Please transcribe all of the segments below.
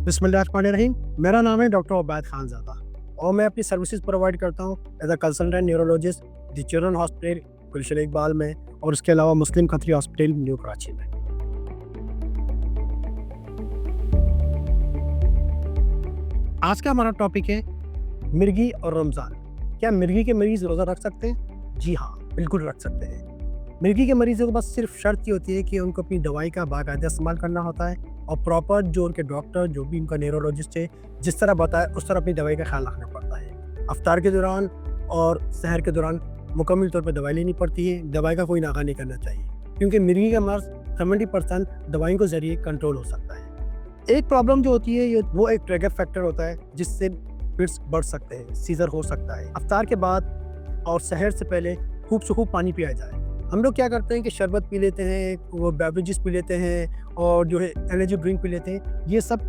बिस्मिल्लाहिर्रहमानिर्रहीम। मेरा नाम है डॉक्टर उबैद खानज़ादा और मैं अपनी सर्विसेज प्रोवाइड करता हूँ as a consultant neurologist the children hospital Gulshan Iqbal में और उसके अलावा मुस्लिम खत्री हॉस्पिटल न्यू कराची में। आज का हमारा टॉपिक है मिर्गी और रमज़ान। क्या मिर्गी के मरीज़ रोज़ा रख सकते हैं? जी हाँ, बिल्कुल रख सकते हैं। मिर्गी के मरीज़ों को बस सिर्फ शर्त ये होती है कि उनको अपनी दवाई का बाकायदा इस्तेमाल करना होता है और प्रॉपर जो उनके डॉक्टर जो भी उनका न्यूरोलॉजिस्ट है जिस तरह बताए उस तरह अपनी दवाई का ख्याल रखना पड़ता है। अफ्तार के दौरान और सहर के दौरान मुकम्मल तौर पर दवाई लेनी पड़ती है। दवाई का कोई नागा नहीं करना चाहिए क्योंकि मिर्गी का मर्ज़ 70% दवाइयों के ज़रिए कंट्रोल हो सकता है। एक प्रॉब्लम जो होती है वो एक ट्रिगर फैक्टर होता है जिससे फिट्स बढ़ सकते हैं, सीजर हो सकता है। अफ्तार के बाद और सहर से पहले खूब से खूब पानी पिया जाए। हम लोग क्या करते हैं कि शरबत पी लेते हैं, वो बेवरेजेस पी लेते हैं और जो है एनर्जी ड्रिंक पी लेते हैं। ये सब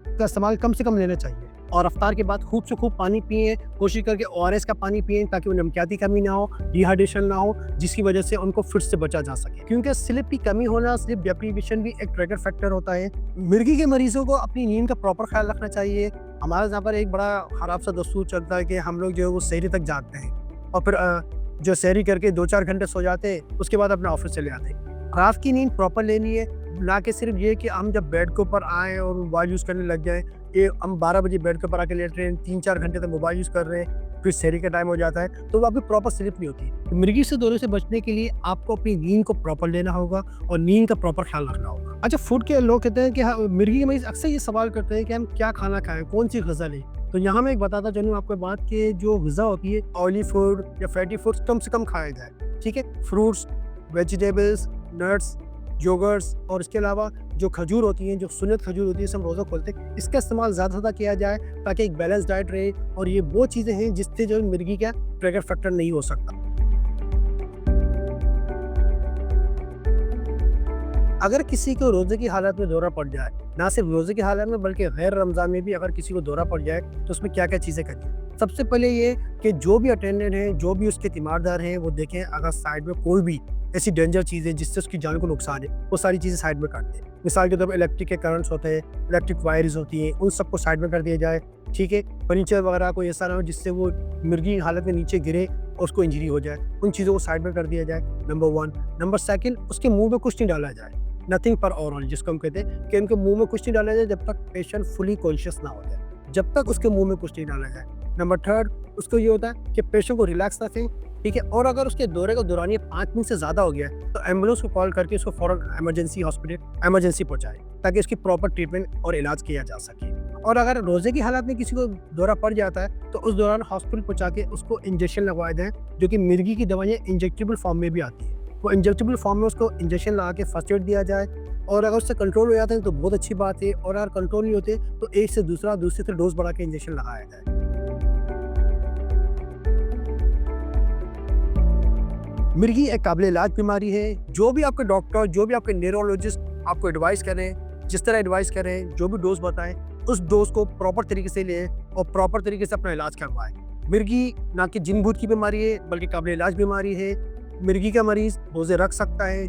का इस्तेमाल कम से कम लेना चाहिए और अफ्तार के बाद खूब से खूब पानी पिए। कोशिश करके ORS का पानी पिए ताकि उन्हें नमकियात की कमी ना हो, डिहाइड्रेशन ना हो, जिसकी वजह से उनको फिट से बचा जा सके। क्योंकि स्लिप की कमी होना, स्लिप डेप्रीवेशन भी एक ट्रिगर फैक्टर होता है। मिर्गी के मरीजों को अपनी नींद का प्रॉपर ख्याल रखना चाहिए। हमारे यहाँ पर एक बड़ा ख़राब सा दस्तूर चलता है कि हम लोग जो है वो सहरी तक जागते हैं और फिर जो सहरी करके 2-4 घंटे सो जाते हैं, उसके बाद अपने ऑफिस चले आते हैं। रात की नींद प्रॉपर लेनी है, ना कि सिर्फ ये कि हम जब बेड के ऊपर आएँ और मोबाइल यूज़ करने लग जाएँ। ये हम 12 बजे बेड के ऊपर आके लेट रहे हैं, 3-4 घंटे तक मोबाइल यूज़ कर रहे हैं, फिर सहरी का टाइम हो जाता है, तो वो आपकी प्रॉपर स्लीप नहीं होती। तो मिर्गी से दौरे से बचने के लिए आपको अपनी नींद को प्रॉपर लेना होगा और नींद का प्रॉपर ख्याल रखना होगा। अच्छा, फूड के लोग कहते हैं कि हाँ, मिर्गी के मरीज़ अक्सर ये सवाल करते हैं कि हम क्या खाना खाएँ, कौन सी ग़िज़ा लें? तो यहाँ मैं एक बताता चलूँ आपको बात कि जो ग़िज़ा होती है, ऑयली फूड या फैटी फूड्स कम से कम खाया जाए, ठीक है? फ्रूट्स, वेजिटेबल्स, नट्स, योगर्ट्स और इसके अलावा जो खजूर होती हैं, जो सुन्नत खजूर होती है, सब रोज़ा खोलते हैं, इसका इस्तेमाल ज़्यादा से ज़्यादा किया जाए ताकि एक बैलेंस डाइट रहे। और ये वो चीज़ें हैं जिससे जो मिर्गी का ट्रिगर फैक्टर नहीं हो सकता। अगर किसी को रोज़े की हालत में दौरा पड़ जाए, ना सिर्फ रोज़े की हालत में बल्कि गैर रमज़ान में भी अगर किसी को दौरा पड़ जाए तो उसमें क्या-क्या चीज़ें करें? सबसे पहले ये कि जो भी अटेंडेंट हैं, जो भी उसके तीमारदार हैं, वो देखें अगर साइड में कोई भी ऐसी डेंजर चीज़ है जिससे उसकी जान को नुकसान है, वो सारी चीज़ें साइड में कर दें। मिसाल के तौर पर इलेक्ट्रिक के करंट्स होते हैं, इलेक्ट्रिक वायर्स होती हैं, उन सबको साइड में कर दिया जाए, ठीक है? फर्नीचर वगैरह कोई ऐसा ना हो जिससे वो मिर्गी की हालत में नीचे गिरे और उसको इंजरी हो जाए, उन चीज़ों को साइड में कर दिया जाए, नंबर 1। नंबर 2, उसके मुँह में कुछ नहीं डाला जाए, नथिंग पर ऑरल जिसको हम कहते हैं कि उनके मुँह में कुछ नहीं डाला जाए जब तक पेशेंट फुली कॉन्शियस ना हो जाए, जब तक उसके मुँह में कुछ नहीं डाला जाए। नंबर 3, उसको ये होता है कि पेशेंट को रिलैक्स रखें, ठीक है? और अगर उसके दौरे का दौरानिया 5 मिनट से ज़्यादा हो गया है तो एम्बुलेंस को कॉल करके उसको फ़ौरन इमरजेंसी हॉस्पिटल इमरजेंसी पहुँचाएँ ताकि उसकी प्रॉपर ट्रीटमेंट और इलाज किया जा सके। और अगर रोज़े की हालत में किसी को दौरा पड़ जाता है तो उस दौरान हॉस्पिटल पहुँचा के उसको इंजेक्शन लगवाए जाएँ, जो कि मिर्गी की दवाइयाँ इंजेक्टेबल फॉर्म में भी आती है। वो इंजेक्टेबल फॉर्म में उसको इंजेक्शन लगा के फर्स्ट एड दिया जाए और अगर उससे कंट्रोल हो जाता है तो बहुत अच्छी बात है और अगर कंट्रोल नहीं होते तो एक से दूसरा, दूसरे से डोज बढ़ा के इंजेक्शन लगाया जाए। मिर्गी एक काबिल इलाज बीमारी है। जो भी आपके डॉक्टर, जो भी आपके न्यूरोलॉजिस्ट आपको एडवाइस करें, जिस तरह एडवाइस करें, जो भी डोज बताएं, उस डोज को प्रॉपर तरीके से लें और प्रॉपर तरीके से अपना इलाज करवाएं। मिर्गी ना कि जिन भूत की बीमारी है बल्कि काबिल इलाज बीमारी है। मिर्गी का मरीज़ रोज़े रख सकता है,